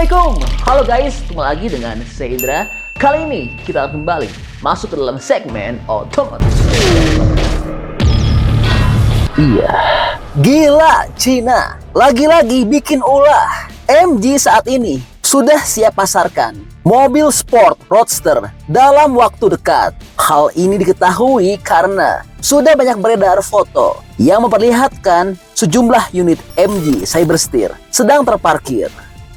Assalamualaikum, halo guys, ketemu lagi dengan saya Indra. Kali ini kita akan kembali masuk ke dalam segmen otomotif. Iya, gila Cina, lagi-lagi bikin ulah. MG saat ini sudah siap pasarkan mobil sport roadster dalam waktu dekat. Hal ini diketahui karena sudah banyak beredar foto yang memperlihatkan sejumlah unit MG Cybersteer sedang terparkir.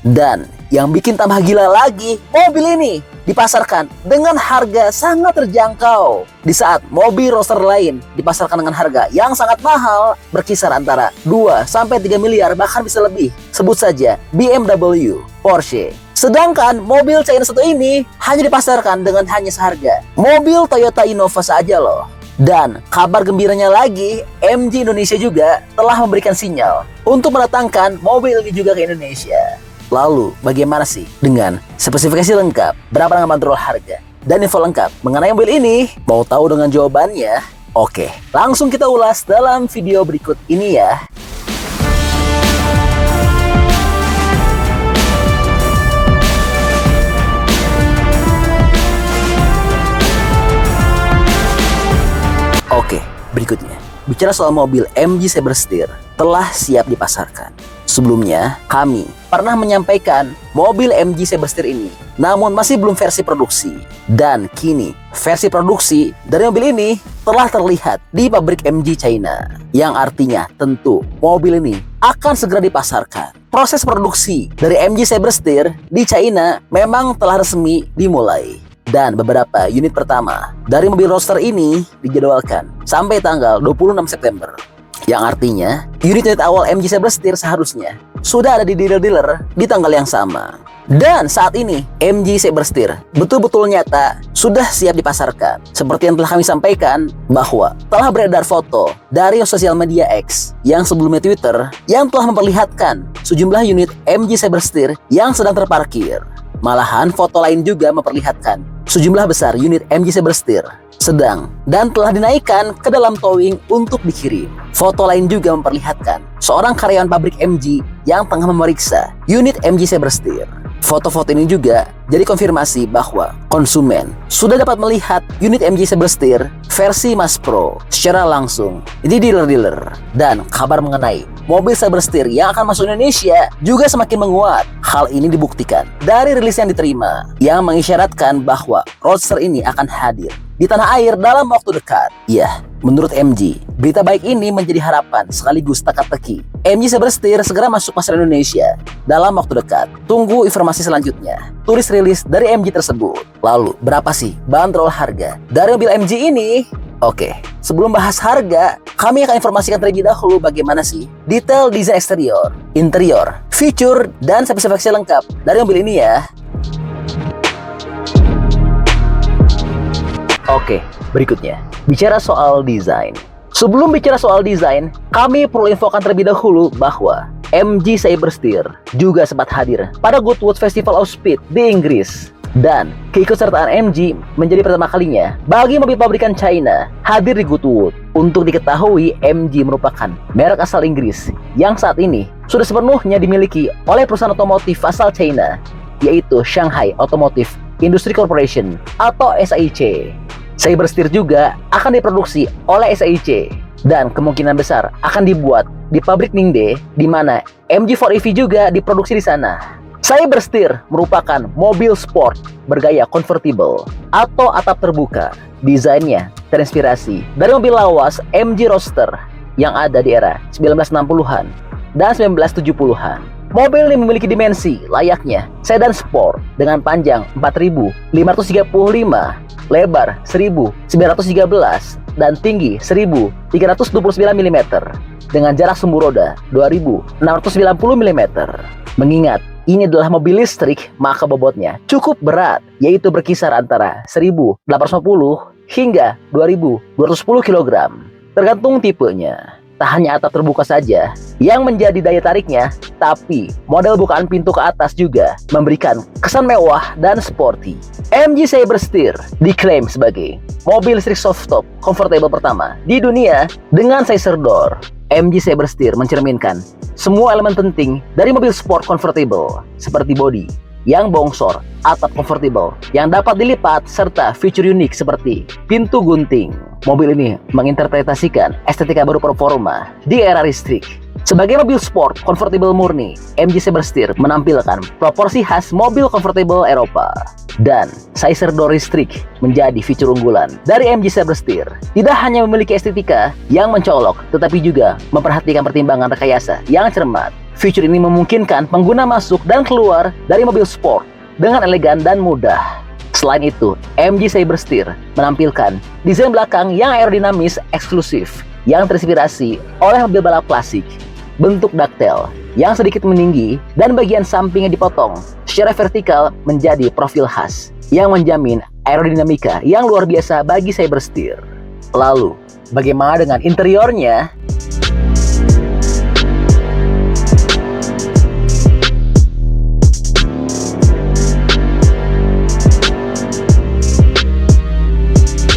Dan yang bikin tambah gila lagi, mobil ini dipasarkan dengan harga sangat terjangkau. Di saat mobil roadster lain dipasarkan dengan harga yang sangat mahal, berkisar antara 2-3 miliar, bahkan bisa lebih. Sebut saja BMW, Porsche. Sedangkan mobil China satu ini hanya dipasarkan dengan hanya seharga mobil Toyota Innova saja loh. Dan kabar gembiranya lagi, MG Indonesia juga telah memberikan sinyal untuk mendatangkan mobil ini juga ke Indonesia. Lalu, bagaimana sih dengan spesifikasi lengkap, berapa dengan bandrol harga, dan info lengkap mengenai mobil ini? Mau tahu dengan jawabannya? Oke, langsung kita ulas dalam video berikut ini ya. Oke, berikutnya. Bicara soal mobil MG Cybersteer telah siap dipasarkan. Sebelumnya, kami pernah menyampaikan mobil MG Cybersteer ini, namun masih belum versi produksi. Dan kini, versi produksi dari mobil ini telah terlihat di pabrik MG China. Yang artinya tentu mobil ini akan segera dipasarkan. Proses produksi dari MG Cybersteer di China memang telah resmi dimulai. Dan beberapa unit pertama dari mobil roadster ini dijadwalkan sampai tanggal 26 September. Yang artinya, unit-unit awal MG Cybersteer seharusnya sudah ada di dealer-dealer di tanggal yang sama. Dan saat ini, MG Cybersteer betul-betul nyata sudah siap dipasarkan. Seperti yang telah kami sampaikan, bahwa telah beredar foto dari sosial media X yang sebelumnya Twitter yang telah memperlihatkan sejumlah unit MG Cybersteer yang sedang terparkir. Malahan foto lain juga memperlihatkan sejumlah besar unit MG Cybersteer sedang dan telah dinaikkan ke dalam towing untuk dikirim. Foto lain juga memperlihatkan seorang karyawan pabrik MG yang tengah memeriksa unit MG Cybersteer. Foto-foto ini juga jadi konfirmasi bahwa konsumen sudah dapat melihat unit MG Cybersteer versi Mass Pro secara langsung di dealer-dealer. Dan kabar mengenai mobil Cybersteer yang akan masuk Indonesia juga semakin menguat. Hal ini dibuktikan dari rilis yang diterima yang mengisyaratkan bahwa roadster ini akan hadir di tanah air dalam waktu dekat. Ya, menurut MG, berita baik ini menjadi harapan sekaligus teka-teki MG Cybersteer segera masuk pasar Indonesia dalam waktu dekat. Tunggu informasi selanjutnya. Tulis rilis dari MG tersebut. Lalu, berapa sih bandrol harga dari mobil MG ini? Oke, sebelum bahas harga, kami akan informasikan terlebih dahulu bagaimana sih detail desain eksterior, interior, fitur, dan spesifikasi lengkap dari mobil ini ya. Oke, berikutnya, bicara soal desain. Sebelum bicara soal desain, kami perlu infokan terlebih dahulu bahwa MG Cybersteer juga sempat hadir pada Goodwood Festival of Speed di Inggris. Dan keikutsertaan MG menjadi pertama kalinya bagi mobil pabrikan China hadir di Goodwood. Untuk diketahui, MG merupakan merek asal Inggris yang saat ini sudah sepenuhnya dimiliki oleh perusahaan otomotif asal China, yaitu Shanghai Automotive Industry Corporation atau SAIC. Cybersteer juga akan diproduksi oleh SAIC dan kemungkinan besar akan dibuat di pabrik Ningde, di mana MG4EV juga diproduksi di sana. Cybersteer merupakan mobil sport bergaya convertible atau atap terbuka. Desainnya terinspirasi dari mobil lawas MG Roadster yang ada di era 1960-an dan 1970-an. Mobil ini memiliki dimensi layaknya sedan sport dengan panjang 4.535, lebar 1.913, dan tinggi 1.329 mm dengan jarak sumbu roda 2.690 mm. Mengingat ini adalah mobil listrik, maka bobotnya cukup berat, yaitu berkisar antara 1.850 hingga 2.210 kg, tergantung tipenya. Tak hanya atap terbuka saja yang menjadi daya tariknya, tapi model bukaan pintu ke atas juga memberikan kesan mewah dan sporty. MG Cybersteer diklaim sebagai mobil listrik soft top comfortable pertama di dunia dengan sizer door MG Saber Steer mencerminkan semua elemen penting dari mobil sport convertible seperti bodi yang bongsor, atap comfortable yang dapat dilipat, serta fitur unik seperti pintu gunting. Mobil ini menginterpretasikan estetika baru performa di era listrik. Sebagai mobil sport convertible murni, MG Saber Steer menampilkan proporsi khas mobil convertible Eropa. Dan Sizer door listrik menjadi fitur unggulan dari MG Saber Steer. Tidak hanya memiliki estetika yang mencolok, tetapi juga memperhatikan pertimbangan rekayasa yang cermat. Fitur ini memungkinkan pengguna masuk dan keluar dari mobil sport dengan elegan dan mudah. Selain itu, MG Saber Steer menampilkan desain belakang yang aerodinamis eksklusif yang terinspirasi oleh mobil balap klasik. Bentuk ducktail yang sedikit meninggi dan bagian sampingnya dipotong secara vertikal menjadi profil khas yang menjamin aerodinamika yang luar biasa bagi Saber Steer. Lalu, bagaimana dengan interiornya?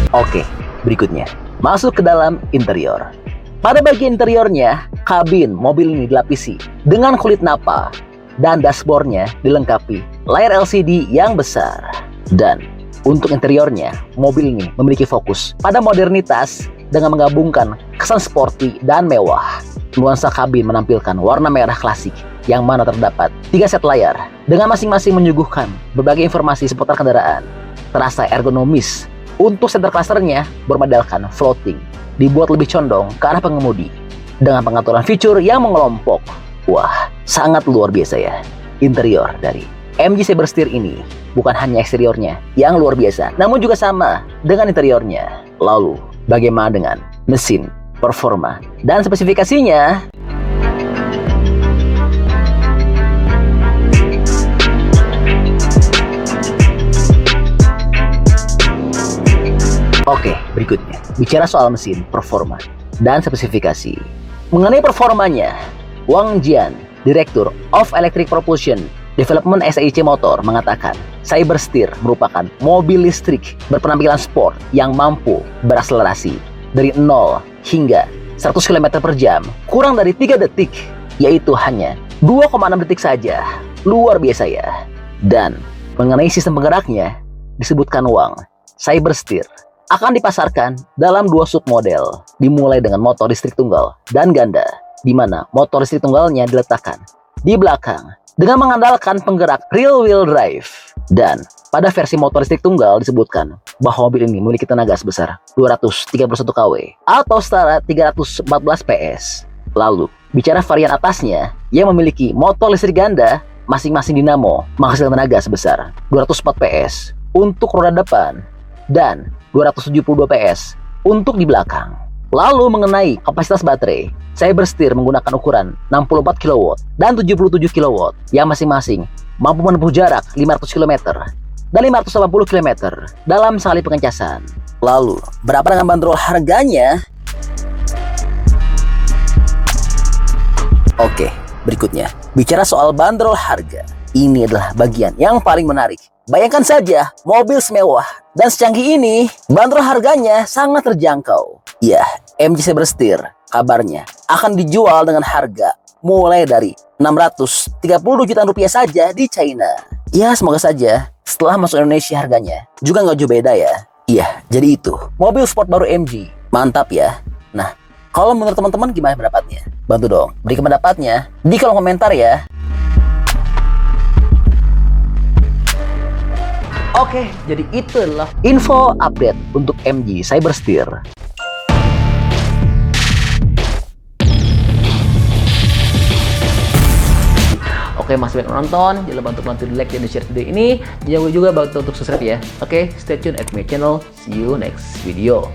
Oke, berikutnya masuk ke dalam interior. Pada bagian interiornya, kabin mobil ini dilapisi dengan kulit napa dan dashboardnya dilengkapi layar LCD yang besar. Dan untuk interiornya, mobil ini memiliki fokus pada modernitas dengan menggabungkan kesan sporty dan mewah. Nuansa kabin menampilkan warna merah klasik yang mana terdapat 3 set layar dengan masing-masing menyuguhkan berbagai informasi seputar kendaraan. Terasa ergonomis. Untuk center clusternya bermodalkan floating, dibuat lebih condong ke arah pengemudi dengan pengaturan fitur yang mengelompok. Wah, sangat luar biasa ya. Interior dari MG Saber Steer ini bukan hanya eksteriornya yang luar biasa, namun juga sama dengan interiornya. Lalu, bagaimana dengan mesin, performa, dan spesifikasinya? Oke, berikutnya bicara soal mesin, performa, dan spesifikasi. Mengenai performanya, Wang Jian, Direktur of Electric Propulsion Development SAIC Motor, mengatakan Saber Steer merupakan mobil listrik berpenampilan sport yang mampu berakselerasi dari 0 hingga 100 km per jam kurang dari 3 detik, yaitu hanya 2,6 detik saja. Luar biasa ya. Dan mengenai sistem penggeraknya, disebutkan Wang, Saber Steer akan dipasarkan dalam 2 submodel, dimulai dengan motor listrik tunggal dan ganda, di mana motor listrik tunggalnya diletakkan di belakang dengan mengandalkan penggerak rear wheel drive. Dan pada versi motor listrik tunggal disebutkan bahwa mobil ini memiliki tenaga sebesar 231 kW atau setara 314 PS. Lalu, bicara varian atasnya yang memiliki motor listrik ganda, masing-masing dinamo menghasilkan tenaga sebesar 204 PS untuk roda depan dan 272 PS untuk di belakang. Lalu mengenai kapasitas baterai, Saber Steer menggunakan ukuran 64 kW dan 77 kW yang masing-masing mampu menempuh jarak 500 km dan 580 km dalam sekali pengecasan. Lalu, berapa dengan bandrol harganya? Oke, berikutnya bicara soal bandrol harga. Ini adalah bagian yang paling menarik. Bayangkan saja, mobil semewah dan secanggih ini, bandrol harganya sangat terjangkau. Ya, MG Saber Steer kabarnya akan dijual dengan harga mulai dari 630 jutaan rupiah saja di China. Ya, semoga saja setelah masuk Indonesia harganya juga nggak jauh beda ya. Iya, jadi itu mobil sport baru MG. Mantap ya. Nah, kalau menurut teman-teman gimana pendapatnya? Bantu dong, berikan pendapatnya di kolom komentar ya. Oke, jadi itu adalah info update untuk MG Saber Steer. Oke, masih banyak nonton. Jangan lupa untuk bantu di like dan share video ini. Jangan lupa juga bantu untuk subscribe ya. Oke, stay tune at my channel. See you next video.